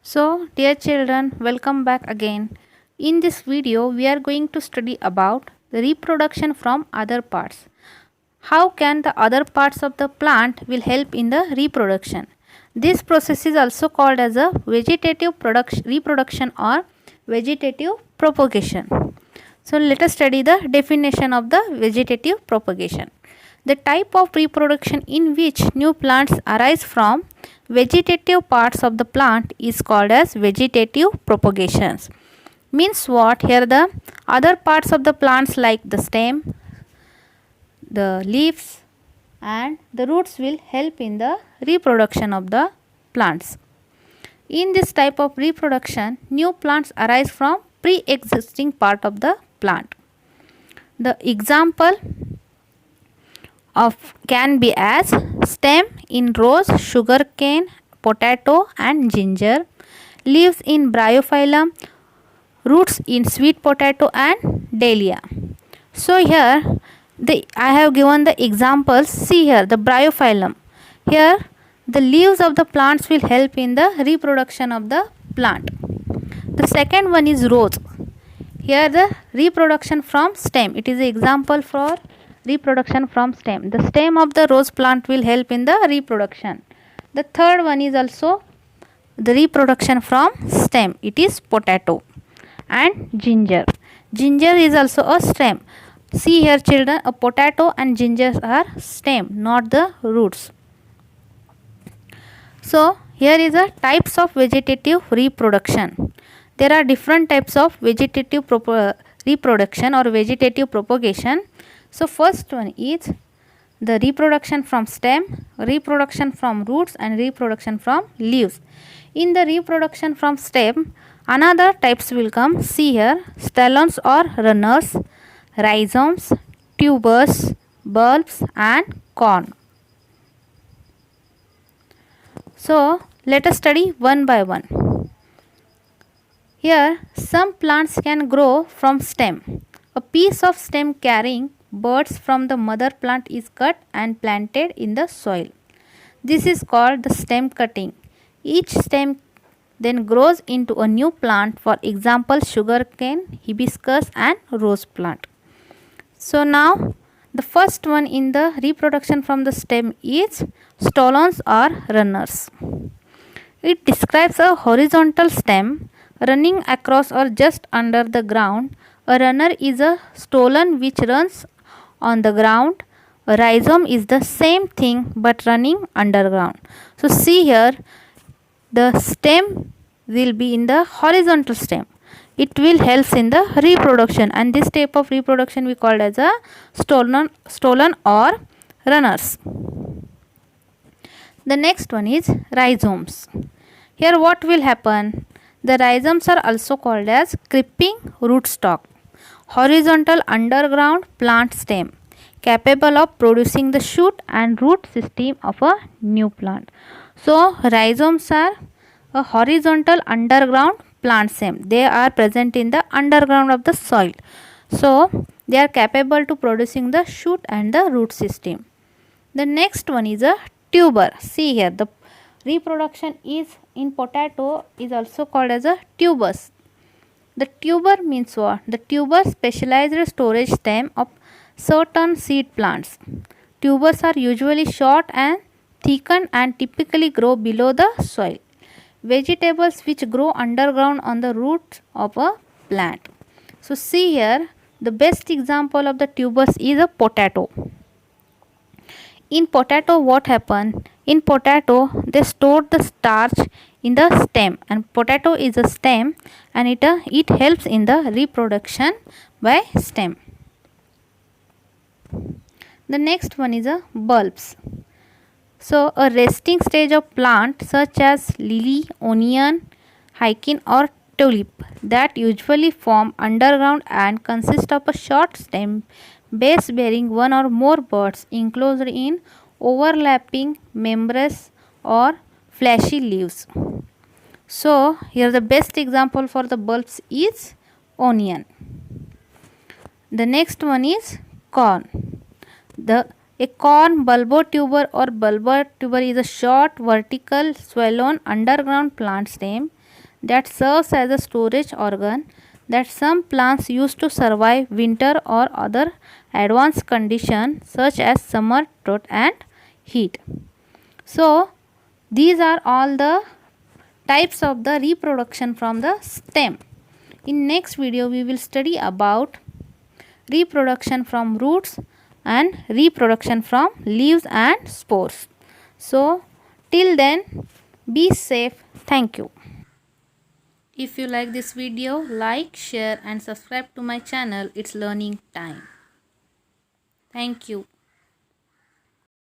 So, dear children, welcome back again. In this video, we are going to study about the reproduction from other parts. How can the other parts of the plant will help in the reproduction? This process is also called as a vegetative reproduction or vegetative propagation. So, let us study the definition of the vegetative propagation. The type of reproduction in which new plants arise from vegetative parts of the plant is called as vegetative propagations. Means what? Here the other parts of the plants like the stem, the leaves and the roots will help in the reproduction of the plants. In this type of reproduction, new plants arise from pre-existing part of the plant. The example of can be as stem in rose, sugarcane, potato and ginger, leaves in bryophyllum, roots in sweet potato and dahlia. So here I have given the examples. See here the bryophyllum. Here the leaves of the plants will help in the reproduction of the plant. The second one is rose. Here the reproduction from stem. It is an example for reproduction from stem. The stem of the rose plant will help in the reproduction. The third one is also the reproduction from stem. It is potato and ginger. Ginger is also a stem. See here children, a potato and ginger are stem, not the roots. So here is a types of vegetative reproduction. There are different types of vegetative reproduction or vegetative propagation. So first one is the reproduction from stem, reproduction from roots and reproduction from leaves. In the reproduction from stem, another types will come. See here, stolons or runners, rhizomes, tubers, bulbs and corn. So let us study one by one. Here some plants can grow from stem. A piece of stem carrying buds from the mother plant is cut and planted in the soil. This is called the stem cutting. Each stem then grows into a new plant, for example sugarcane, hibiscus and rose plant. So now the first one in the reproduction from the stem is stolons or runners. It describes a horizontal stem running across or just under the ground. A runner is a stolon which runs on the ground. A rhizome is the same thing but running underground. So see here, the stem will be in the horizontal stem. It will help in the reproduction, and this type of reproduction we called as a stolon or runners. The next one is rhizomes. Here what will happen? The rhizomes are also called as creeping rootstock, horizontal underground plant stem, capable of producing the shoot and root system of a new plant. So rhizomes are a horizontal underground plant stem. They are present in the underground of the soil. So they are capable to producing the shoot and the root system. The next one is a tuber. See here, the reproduction is in potato is also called as a tubers. The tuber means what? The tuber specialized storage stem of certain seed plants. Tubers are usually short and thickened and typically grow below the soil. Vegetables which grow underground on the roots of a plant. So see here, the best example of the tubers is a potato. In potato what happened? In potato they stored the starch in the stem, and potato is a stem and it helps in the reproduction by stem. The next one is a bulbs. So a resting stage of plant such as lily, onion, hyacinth or tulip that usually form underground and consist of a short stem base bearing one or more buds enclosed in overlapping membranous or fleshy leaves. So here the best example for the bulbs is onion. The next one is corn. A corn bulbotuber or bulbotuber is a short vertical swollen underground plant stem that serves as a storage organ that some plants use to survive winter or other advanced conditions such as summer, drought and heat. So these are all the types of the reproduction from the stem. In next video we will study about reproduction from roots and reproduction from leaves and spores. So till then, be safe. Thank you. If you like this video, like, share and subscribe to my channel. It's learning time. Thank you.